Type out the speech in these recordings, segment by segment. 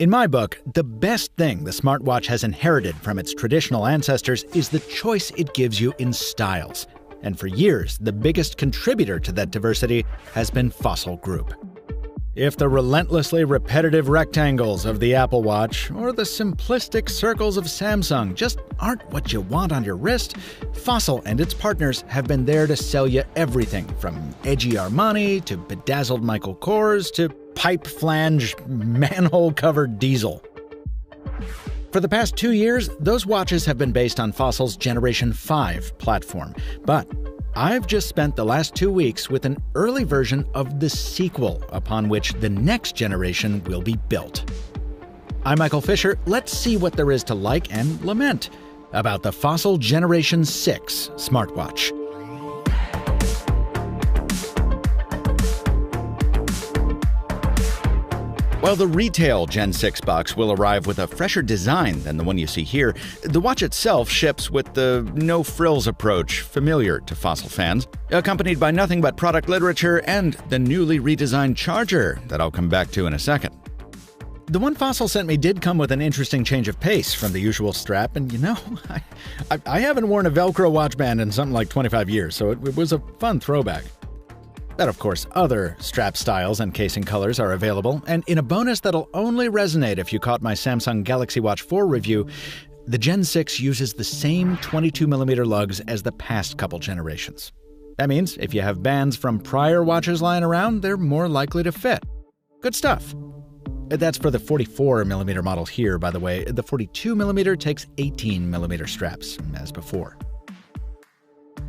In my book, the best thing the smartwatch has inherited from its traditional ancestors is the choice it gives you in styles. And for years, the biggest contributor to that diversity has been Fossil Group. If the relentlessly repetitive rectangles of the Apple Watch or the simplistic circles of Samsung just aren't what you want on your wrist, Fossil and its partners have been there to sell you everything from edgy Armani to bedazzled Michael Kors to pipe flange manhole-covered diesel. For the past 2 years, those watches have been based on Fossil's Generation 5 platform, but I've just spent the last 2 weeks with an early version of the sequel upon which the next generation will be built. I'm Michael Fisher. Let's see what there is to like and lament about the Fossil Generation 6 smartwatch. While the retail Gen 6 box will arrive with a fresher design than the one you see here, the watch itself ships with the no-frills approach familiar to Fossil fans, accompanied by nothing but product literature and the newly redesigned charger that I'll come back to in a second. The one Fossil sent me did come with an interesting change of pace from the usual strap, and I haven't worn a Velcro watch band in something like 25 years, so it was a fun throwback. But of course, other strap styles and casing colors are available, and in a bonus that'll only resonate if you caught my Samsung Galaxy Watch 4 review, the Gen 6 uses the same 22mm lugs as the past couple generations. That means if you have bands from prior watches lying around, they're more likely to fit. Good stuff. That's for the 44mm model here, by the way. The 42mm takes 18mm straps, as before.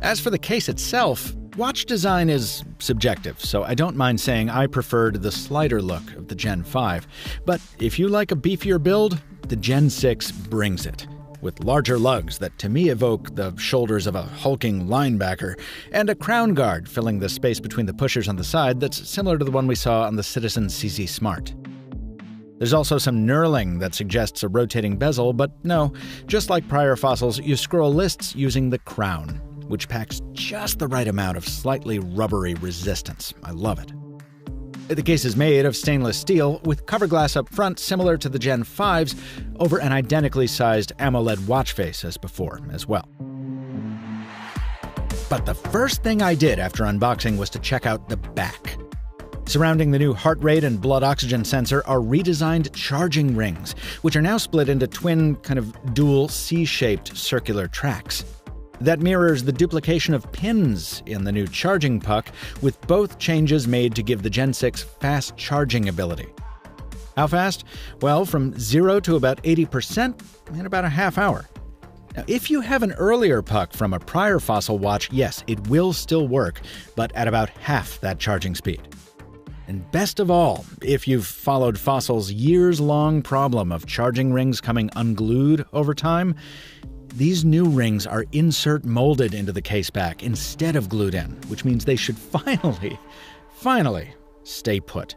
As for the case itself, watch design is subjective, so I don't mind saying I preferred the slider look of the Gen 5. But if you like a beefier build, the Gen 6 brings it, with larger lugs that to me evoke the shoulders of a hulking linebacker, and a crown guard filling the space between the pushers on the side that's similar to the one we saw on the Citizen CZ Smart. There's also some knurling that suggests a rotating bezel, but no, just like prior Fossils, you scroll lists using the crown, which packs just the right amount of slightly rubbery resistance. I love it. The case is made of stainless steel, with cover glass up front similar to the Gen 5's, over an identically sized AMOLED watch face as before, as well. But the first thing I did after unboxing was to check out the back. Surrounding the new heart rate and blood oxygen sensor are redesigned charging rings, which are now split into twin, kind of dual C-shaped circular tracks. That mirrors the duplication of pins in the new charging puck, with both changes made to give the Gen 6 fast charging ability. How fast? Well, from 0 to about 80% in about a half hour. Now, if you have an earlier puck from a prior Fossil watch, yes, it will still work, but at about half that charging speed. And best of all, if you've followed Fossil's years-long problem of charging rings coming unglued over time, these new rings are insert molded into the case back instead of glued in, which means they should finally stay put.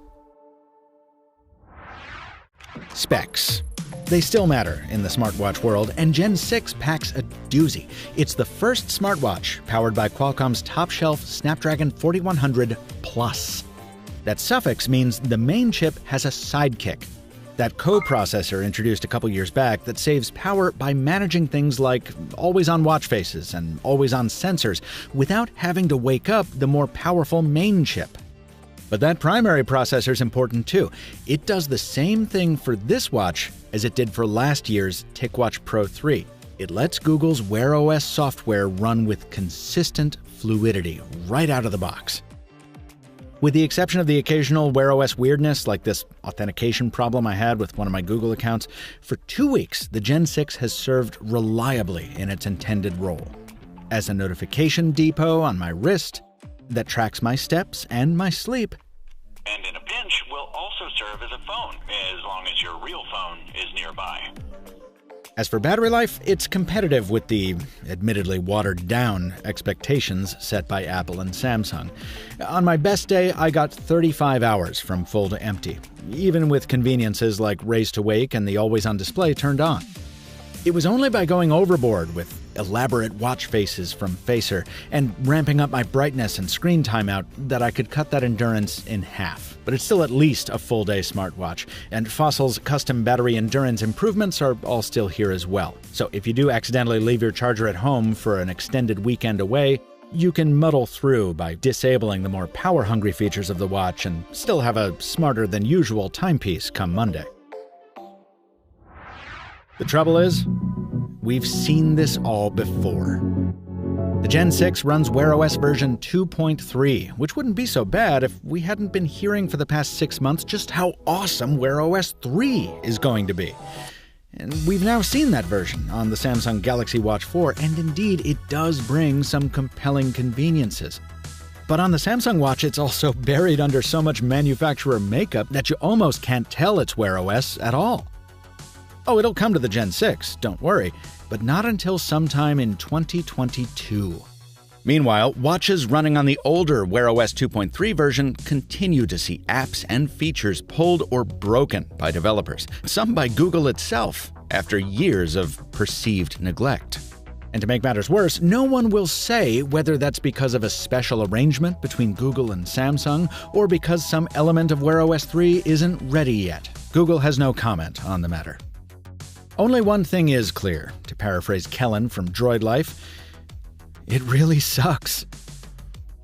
Specs. They still matter in the smartwatch world, and Gen 6 packs a doozy. It's the first smartwatch powered by Qualcomm's top-shelf Snapdragon 4100 Plus. That suffix means the main chip has a sidekick, that co-processor introduced a couple years back that saves power by managing things like always-on watch faces and always-on sensors without having to wake up the more powerful main chip. But that primary processor is important too. It does the same thing for this watch as it did for last year's TicWatch Pro 3. It lets Google's Wear OS software run with consistent fluidity right out of the box. With the exception of the occasional Wear OS weirdness, like this authentication problem I had with one of my Google accounts, for 2 weeks, the Gen 6 has served reliably in its intended role. As a notification depot on my wrist that tracks my steps and my sleep. And in a pinch, will also serve as a phone, as long as your real phone is nearby. As for battery life, it's competitive with the admittedly watered-down expectations set by Apple and Samsung. On my best day, I got 35 hours from full to empty, even with conveniences like raise to wake and the always-on display turned on. It was only by going overboard with elaborate watch faces from Facer, and ramping up my brightness and screen timeout that I could cut that endurance in half. But it's still at least a full-day smartwatch, and Fossil's custom battery endurance improvements are all still here as well. So if you do accidentally leave your charger at home for an extended weekend away, you can muddle through by disabling the more power-hungry features of the watch and still have a smarter-than-usual timepiece come Monday. The trouble is, we've seen this all before. The Gen 6 runs Wear OS version 2.3, which wouldn't be so bad if we hadn't been hearing for the past 6 months just how awesome Wear OS 3 is going to be. And we've now seen that version on the Samsung Galaxy Watch 4, and indeed it does bring some compelling conveniences. But on the Samsung Watch, it's also buried under so much manufacturer makeup that you almost can't tell it's Wear OS at all. Oh, it'll come to the Gen 6, don't worry, but not until sometime in 2022. Meanwhile, watches running on the older Wear OS 2.3 version continue to see apps and features pulled or broken by developers, some by Google itself, after years of perceived neglect. And to make matters worse, no one will say whether that's because of a special arrangement between Google and Samsung, or because some element of Wear OS 3 isn't ready yet. Google has no comment on the matter. Only one thing is clear, to paraphrase Kellen from Droid Life: it really sucks.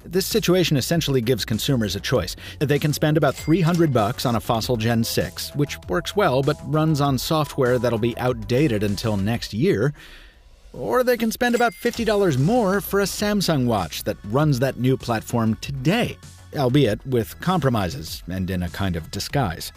This situation essentially gives consumers a choice. They can spend about $300 on a Fossil Gen 6, which works well but runs on software that'll be outdated until next year, or they can spend about $50 more for a Samsung watch that runs that new platform today, albeit with compromises and in a kind of disguise.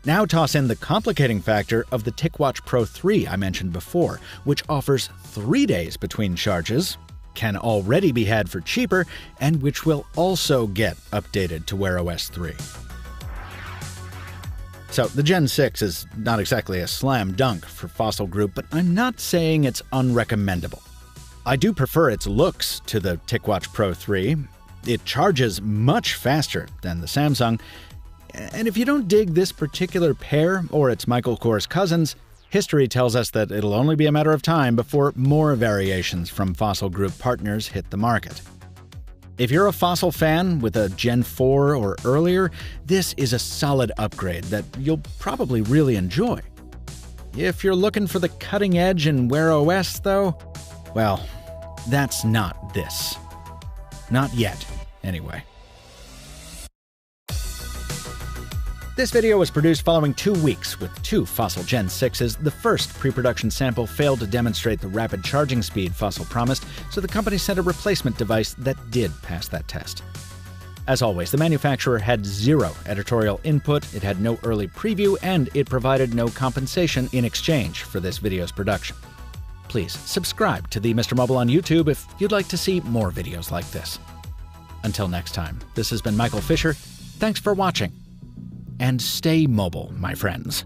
Now toss in the complicating factor of the TicWatch Pro 3 I mentioned before, which offers 3 days between charges, can already be had for cheaper, and which will also get updated to Wear OS 3. So the Gen 6 is not exactly a slam dunk for Fossil Group, but I'm not saying it's unrecommendable. I do prefer its looks to the TicWatch Pro 3. It charges much faster than the Samsung. And if you don't dig this particular pair or its Michael Kors cousins, history tells us that it'll only be a matter of time before more variations from Fossil Group partners hit the market. If you're a Fossil fan with a Gen 4 or earlier, this is a solid upgrade that you'll probably really enjoy. If you're looking for the cutting edge in Wear OS, though, well, that's not this. Not yet, anyway. This video was produced following 2 weeks with 2 Fossil Gen 6s. The first pre-production sample failed to demonstrate the rapid charging speed Fossil promised, so the company sent a replacement device that did pass that test. As always, the manufacturer had 0 editorial input, it had no early preview, and it provided no compensation in exchange for this video's production. Please subscribe to the Mr. Mobile on YouTube if you'd like to see more videos like this. Until next time, this has been Michael Fisher. Thanks for watching. And stay mobile, my friends.